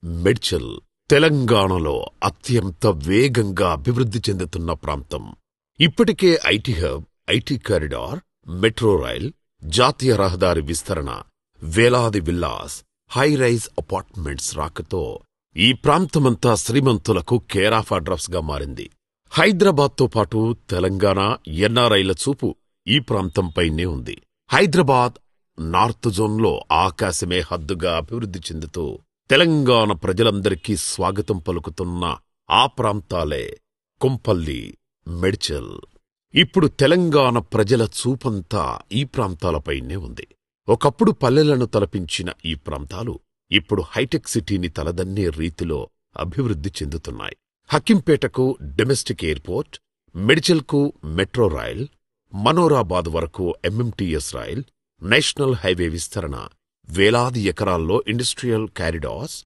మేడ్చల్ తెలంగాణలో అత్యంత వేగంగా అభివృద్ధి చెందుతున్న ప్రాంతం. ఇప్పటికే IT hub, IT corridor, metro rail, జాతీయ రహదారి విస్తరణ, వేలాది విల్లాస్, హైరైజ్ అపార్ట్మెంట్స్ రాకతో ఈ ప్రాంతమంతా శ్రీమంతులకు కేర్ ఆఫ్ అడ్రస్ గా మారింది. హైదరాబాద్తో పాటు తెలంగాణ ఎన్ఆర్ఐల చూపు ఈ ప్రాంతంపైనే ఉంది. హైదరాబాద్ నార్త్ జోన్లో ఆకాశమే హద్దుగా అభివృద్ధి చెందుతూ తెలంగాణ ప్రజలందరికీ స్వాగతం పలుకుతున్న ఆ ప్రాంతాలే కొంపల్లి, మేడ్చల్. ఇప్పుడు తెలంగాణ ప్రజల చూపంతా ఈ ప్రాంతాలపైనే ఉంది. ఒకప్పుడు పల్లెలను తలపించిన ఈ ప్రాంతాలు ఇప్పుడు హైటెక్ సిటీని తలదన్నే రీతిలో అభివృద్ధి చెందుతున్నాయి. హకింపేటకు డొమెస్టిక్ ఎయిర్పోర్ట్, మేడ్చల్కు మెట్రో రైల్, మనోరాబాద్ వరకు ఎంఎంటీఎస్ రైల్, నేషనల్ హైవే విస్తరణ, వేలాది ఎకరాల్లో ఇండస్ట్రియల్ కారిడార్స్,